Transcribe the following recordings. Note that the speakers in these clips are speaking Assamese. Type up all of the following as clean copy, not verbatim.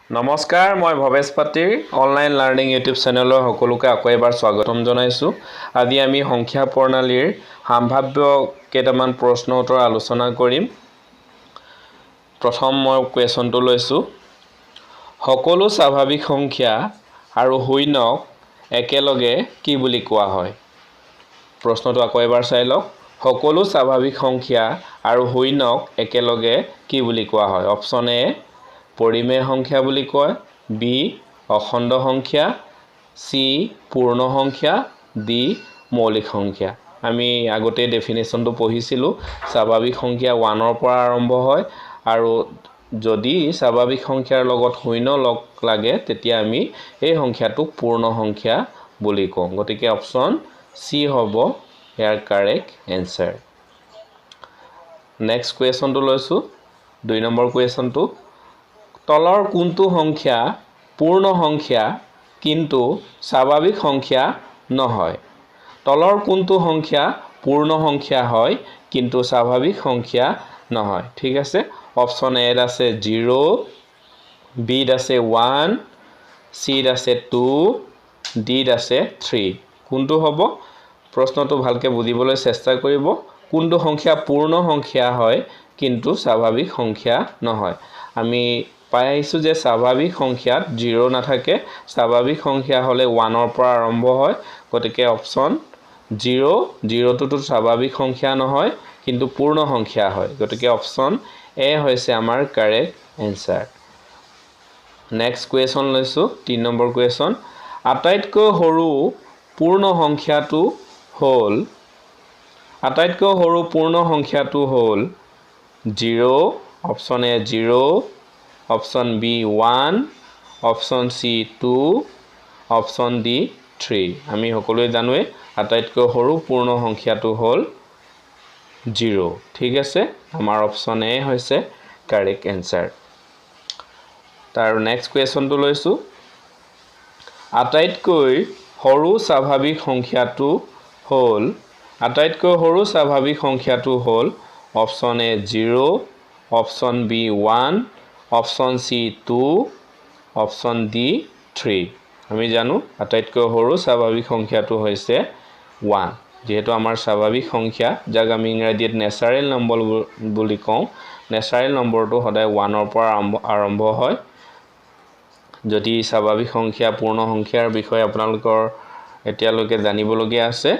নমস্কাৰ মই ভৱেশ পাতিৰ অনলাইন লাৰ্নিং ইউটিউব চেনেলৰ সকলোকে আকৌ এবাৰ স্বাগতম জনাইছো। আজি আমি সংখ্যা প্ৰণালীৰ সম্ভাৱ্য কেইটামান প্ৰশ্ন উত্তৰ আলোচনা কৰিম। প্ৰথম মই কোৱেশ্যনটো লৈছো। সকলো স্বাভাৱিক সংখ্যা আৰু শূন্যক একেলগে কি বুলি কোৱা হয়? প্ৰশ্নটো আকৌ এবাৰ চাই লওক। সকলো স্বাভাৱিক সংখ্যা আৰু শূন্যক একেলগে কি বুলি কোৱা হয়? অপচন এ পৰিমেয় সংখ্যা বুলি কয়, বি অখণ্ড সংখ্যা, সি পূৰ্ণ সংখ্যা, ডি মৌলিক সংখ্যা। আমি আগতে ডেফিনেশ্যনটো পঢ়িছিলোঁ। স্বাভাৱিক সংখ্যা 1ৰ পৰা আৰম্ভ হয় আৰু যদি স্বাভাৱিক সংখ্যাৰ লগত শূন্য লগ লাগে তেতিয়া আমি এই সংখ্যাটোক পূৰ্ণ সংখ্যা বুলি কওঁ। গতিকে অপচন সি হ'ব ইয়াৰ কাৰেক্ট এনসাৰ। নেক্সট কুৱেশ্যনটো লৈছোঁ, 2 নম্বৰ কুৱেশ্যনটো। তলৰ কোনটো সংখ্যা পূৰ্ণ সংখ্যা কিন্তু স্বাভাৱিক সংখ্যা নহয়? তলৰ কোনটো সংখ্যা পূৰ্ণ সংখ্যা হয় কিন্তু স্বাভাৱিক সংখ্যা নহয়? ঠিক আছে, অপচন এত আছে 0, বিত আছে 1, চিত আছে 2, ডিত আছে 3। কোনটো হ'ব? প্ৰশ্নটো ভালকৈ বুজিবলৈ চেষ্টা কৰিব। কোনটো সংখ্যা পূৰ্ণ সংখ্যা হয় কিন্তু স্বাভাৱিক সংখ্যা নহয়? আমি পাই আহিছোঁ যে স্বাভাৱিক সংখ্যাত 0 নাথাকে। স্বাভাৱিক সংখ্যা হ'লে 1ৰ পৰা আৰম্ভ হয়। গতিকে অপচন 0টোতো স্বাভাৱিক সংখ্যা নহয় কিন্তু পূৰ্ণ সংখ্যা হয়। গতিকে অপচন এ হৈছে আমাৰ কাৰেক্ট এনসাৰ। নেক্সট কুৱেশ্যন লৈছোঁ, 3 নম্বৰ কুৱেশ্যন। আটাইতকৈ সৰু পূৰ্ণ সংখ্যাটো হ'ল হ'ল 0, option A 0, option B 1, option C 2, option D 3। আমি সকলোৱে জানোৱে আটাইতকৈ সৰু পূৰ্ণ সংখ্যাটো হ'ল 0। ঠিক আছে, আমাৰ অপচন এ হৈছে কাৰেক্ট এনসাৰ। তাৰ নেক্সট কুৱেশ্যনটো লৈছোঁ। আটাইতকৈ সৰু স্বাভাৱিক সংখ্যাটো হ'ল option A 0, option B 1, option C 2, option D 3। আমি জানো আটাইতকৈ সৰু স্বাভাৱিক সংখ্যাটো হৈছে 1। যিহেতু আমাৰ স্বাভাৱিক সংখ্যা যাক আমি ইংৰাজীত নেচাৰেল নম্বৰ বুলি কওঁ, নেচাৰেল নম্বৰটো সদায় 1ৰ পৰা আৰম্ভ হয়। যদি স্বাভাৱিক সংখ্যা পূৰ্ণ সংখ্যাৰ বিষয়ে আপোনালোকৰ এতিয়ালৈকে জানিবলগীয়া আছে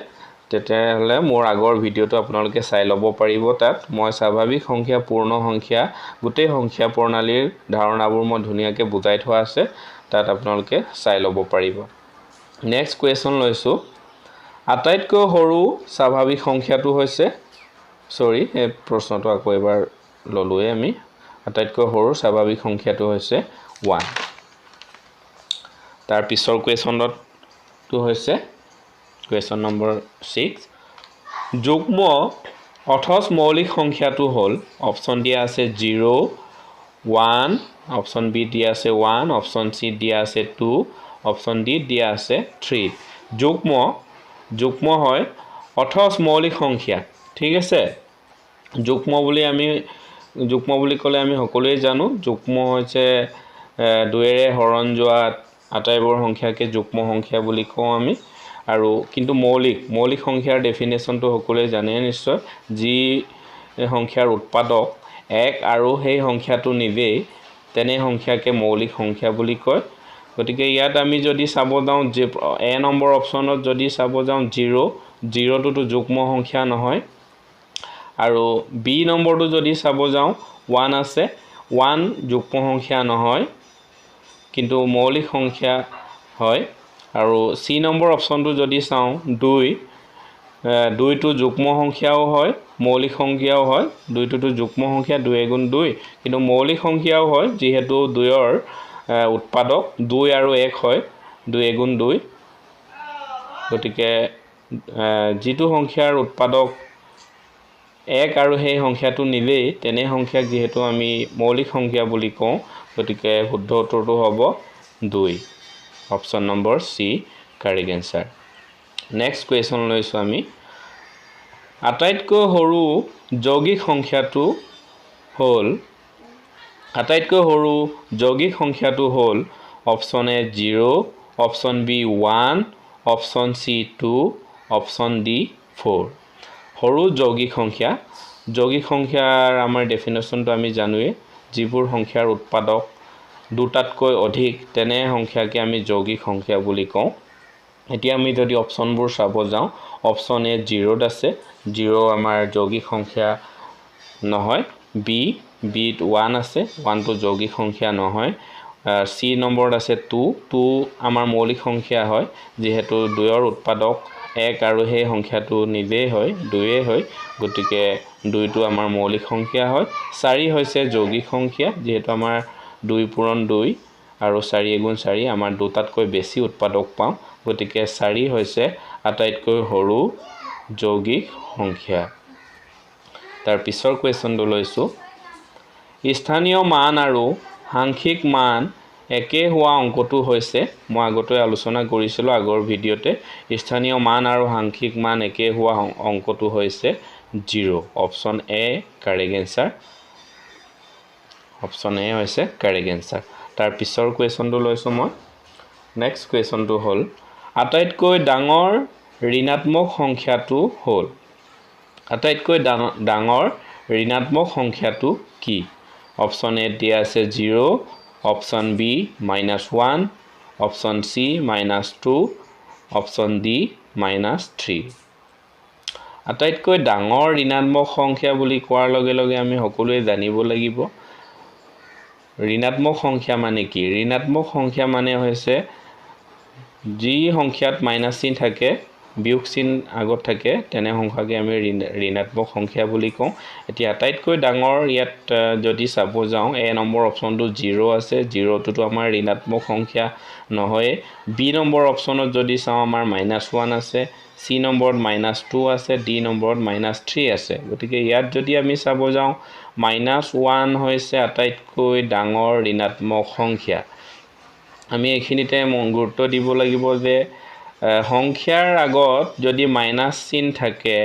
তেতিয়াহ'লে মোৰ আগৰ ভিডিঅ'টো আপোনালোকে চাই ল'ব পাৰিব। তাত মই স্বাভাৱিক সংখ্যা পূৰ্ণ সংখ্যা গোটেই সংখ্যা প্ৰণালীৰ ধাৰণাবোৰ মই ধুনীয়াকৈ বুজাই থোৱা আছে, তাত আপোনালোকে চাই ল'ব পাৰিব। নেক্সট কুৱেশ্যন লৈছোঁ। আটাইতকৈ সৰু স্বাভাৱিক সংখ্যাটো হৈছে এই প্ৰশ্নটো আকৌ এবাৰ ল'লোৱে আমি। আটাইতকৈ সৰু স্বাভাৱিক সংখ্যাটো হৈছে 1। তাৰ পিছৰ কুৱেশ্যনটো হৈছে কুৱেশ্যন নম্বৰ 6। যুগ্ম অথচ মৌলিক সংখ্যাটো হ'ল, অপচন দিয়া আছে 0, 1, অপচন বি দিয়া আছে 1, অপচন চি দিয়া আছে 2, অপচন ডি দিয়া আছে 3। যুগ্ম হয় অথচ মৌলিক সংখ্যা। ঠিক আছে, যুগ্ম বুলি ক'লে আমি সকলোৱে জানো যুগ্ম হৈছে 2ৰে হৰণ যোৱা আটাইবোৰ সংখ্যাকে যুগ্ম সংখ্যা বুলি কওঁ আমি। আৰু কিন্তু মৌলিক সংখ্যাৰ ডেফিনেশ্যনটো সকলোৱে জানে নিশ্চয়। যি সংখ্যাৰ উৎপাদক 1 আৰু সেই সংখ্যাটো নিজেই, তেনে সংখ্যাকে মৌলিক সংখ্যা বুলি কয়। গতিকে ইয়াত আমি যদি চাব যাওঁ এ নম্বৰ অপশ্যনত যদি চাব যাওঁ 0টোতো যুগ্ম সংখ্যা নহয়। আৰু বি নম্বৰটো যদি চাব যাওঁ 1 আছে, 1 যুগ্ম সংখ্যা নহয় কিন্তু মৌলিক সংখ্যা হয়। আৰু চি নম্বৰ অপশ্যনটো যদি চাওঁ 2টো যুগ্ম সংখ্যাও হয় মৌলিক সংখ্যাও হয়। 2টোতো যুগ্ম সংখ্যা 2 × 2 কিন্তু মৌলিক সংখ্যাও হয় যিহেতু 2ৰ উৎপাদক 2 আৰু 1 হয়, 2 × 2। গতিকে যিটো সংখ্যাৰ উৎপাদক 1 আৰু সেই সংখ্যাটো নিজেই, তেনে সংখ্যাক যিহেতু আমি মৌলিক সংখ্যা বুলি কওঁ, গতিকে শুদ্ধ উত্তৰটো হ'ব 2। Option number C correct answer. Next question লৈছোঁ আমি। আটাইতকৈ সৰু যৌগিক সংখ্যাটো হ'ল আটাইতকৈ সৰু যৌগিক সংখ্যাটো হ'ল option A 0, option B 1, option C 2, option D 4 সৰু যৌগিক সংখ্যাৰ আমাৰ ডেফিনেশ্যনটো আমি জানোৱে যিবোৰ সংখ্যাৰ উৎপাদক দুটাতকৈ অধিক তেনে সংখ্যাকে আমি যৌগিক সংখ্যা বুলি কওঁ এতিয়া আমি যদি অপশ্যনবোৰ চাব যাওঁ অপশ্যন এ 0 আছে 0 আমাৰ যৌগিক সংখ্যা নহয় বিত 1 আছে 1 টো যৌগিক সংখ্যা নহয় সি নম্বৰত আছে 2 আমাৰ মৌলিক সংখ্যা হয় যেহেতু 2 ৰ উৎপাদক 1 আৰু সেই সংখ্যাটো নিজেই হয় 2 হয় গতিকে 2 টো আমাৰ মৌলিক সংখ্যা হয় 4 হৈছে যৌগিক সংখ্যা যেহেতু আমাৰ 2 পূৰণ 2 আৰু 4 গুণ 4 আমাৰ দুটাতকৈ বেছি উৎপাদক পাওঁ গতিকে 4 হৈছে আটাইতকৈ সৰু যৌগিক সংখ্যা তাৰ পিছৰ কোৱেশ্যনটো লৈছো স্থানীয় মান আৰু সাংখ্যিক মান একে হোৱা অংকটো হৈছে মই আগতে আলোচনা কৰিছিলো আগৰ ভিডিওতে স্থানীয় মান আৰু সাংখ্যিক মান একে হোৱা অংকটো হৈছে 0 option A correct answer option A হৈছে কাৰেক্ট এনসাৰ তাৰ পিছৰ কোৱেশ্যনটো লৈছো মই নেক্সট কোৱেশ্যনটো হ'ল আটাইতকৈ ডাঙৰ ঋণাত্মক সংখ্যাটো হ'ল আটাইতকৈ ডাঙৰ ঋণাত্মক সংখ্যাটো কি অপশ্যন এ দিয়া আছে 0 option B -1 option C -2 option D -3 আটাইতকৈ ডাঙৰ ঋণাত্মক সংখ্যা বুলি কোৱাৰ লগে লগে আমি সকলোৱে জানিব লাগিব ঋণাত্মক সংখ্যা মানে কি ঋণাত্মক সংখ্যা মানে হৈছে যি সংখ্যাত মাইনাস চিন থাকে বিয়োগ চিন আগত থাকে তেনে সংখ্যাকে আমি ঋণাত্মক সংখ্যা বুলি কওঁ এতিয়া আটাইতকৈ ডাঙৰ ইয়াত যদি চাব যাওঁ এ নম্বৰ অপশ্যনটো 0 আছে 0 টো আমাৰ ঋণাত্মক সংখ্যা নহয় বি নম্বৰ অপশ্যনত যদি চাওঁ আমাৰ -1 আছে সি নম্বৰত -2 আছে ডি নম্বৰত -3 আছে গতিকে ইয়াত যদি আমি চাব যাওঁ -1 হৈছে আটাইতকৈ ডাঙৰ ঋণাত্মক সংখ্যা আমি এইখিনিতে গুৰুত্ব দিব লাগিব যে সংখ্যাৰ আগত যদি মাইনাস চিন থাকে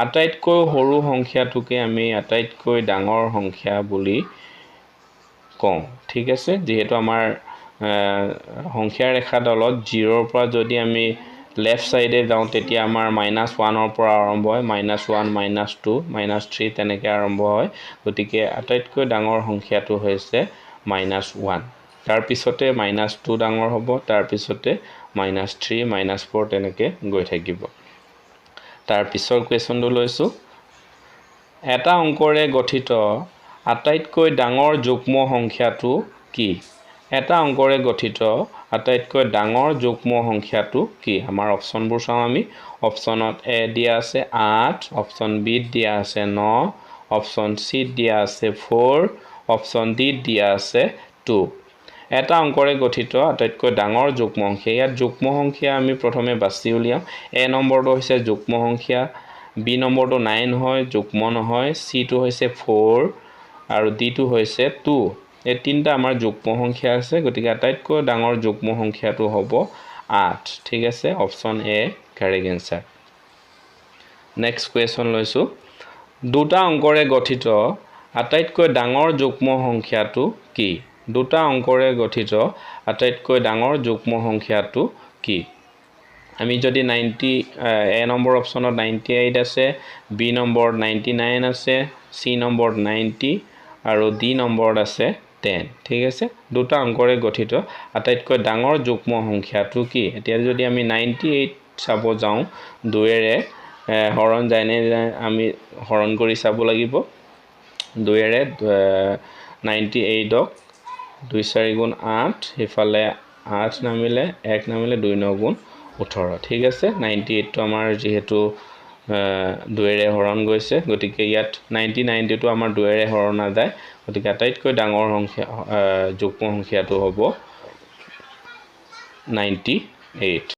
আটাইতকৈ সৰু সংখ্যাটোকে আমি আটাইতকৈ ডাঙৰ সংখ্যা বুলি কওঁ ঠিক আছে যেহেতু আমাৰ সংখ্যা ৰেখা দলত 0 ৰ পৰা যদি আমি লেফট সাইডে যাওঁ তেতিয়া আমাৰ -1 ৰ পৰা আৰম্ভ হয় -1 -2 -3 তেনেকৈ আৰম্ভ হয় গতিকে আটাইতকৈ ডাঙৰ সংখ্যাটো হৈছে -1 তাৰ পিছতে -2 ডাঙৰ হ'ব তাৰ পিছতে -3 -4 তেনেকৈ গৈ থাকিব তাৰ পিছৰ কোৱেশ্যনটো লৈছো এটা অংকৰে গঠিত আটাইতকৈ ডাঙৰ যুগ্ম সংখ্যাটো কি এটা অংকৰে গঠিত আটাইতকৈ ডাঙৰ যুগ্ম সংখ্যাটো কি আমাৰ অপশ্যনবোৰ চাওঁ আমি অপশ্যনত এ দিয়া আছে 8 অপশ্যন বি দিয়া আছে 9 অপশ্যন চি দিয়া আছে 4 অপশ্যন ডি দিয়া আছে 2 এটা অংকৰে গঠিত আটাইতকৈ ডাঙৰ যুগ্ম সংখ্যা ইয়াত যুগ্ম সংখ্যা আমি প্ৰথমে বাছি উলিয়াম এ নম্বৰটো হৈছে যুগ্ম সংখ্যা বি নম্বৰটো 9 হয় যুগ্ম নহয় চি টো হৈছে 4 আৰু ডি টো হৈছে 2 এই তিনটা আমাৰ যুগ্ম সংখ্যা আছে গতিকে আটাইতকৈ ডাঙৰ যুগ্ম সংখ্যাটো হ'ব 8 ঠিক আছে option A correct answer next question লৈছো দুটা অংকৰে গঠিত আটাইতকৈ ডাঙৰ যুগ্ম সংখ্যাটো কি দুটা অংকৰে গঠিত আটাইতকৈ ডাঙৰ যুগ্ম সংখ্যাটো কি আমি যদি 90 এ নম্বৰ অপশ্যনত 98 আছে বি নম্বৰত 99 আছে চি নম্বৰত 90 আৰু ডি নম্বৰত আছে 10 ঠিক আছে দুটা অংকৰে গঠিত আটাইতকৈ ডাঙৰ যুগ্ম সংখ্যাটো কি এতিয়া যদি আমি 98 চাব যাওঁ 2 ৰে হৰণ যায়নে আমি হৰণ কৰি চাব লাগিব 2 ৰে 98 ক 2 4 গুণ 8 ইফালে 8 নামিলে 1 নামিলে 2 9 গুণ 18 ঠিক আছে 98 টো আমাৰ যেহেতু 2 ৰে হৰণ গৈছে গতিকে ইয়াত 90 টো আমাৰ 2 ৰে হৰণ নাযায় গতিকে আটাইতকৈ ডাঙৰ সংখ্যা যুগ্ম সংখ্যাটো হ'ব 98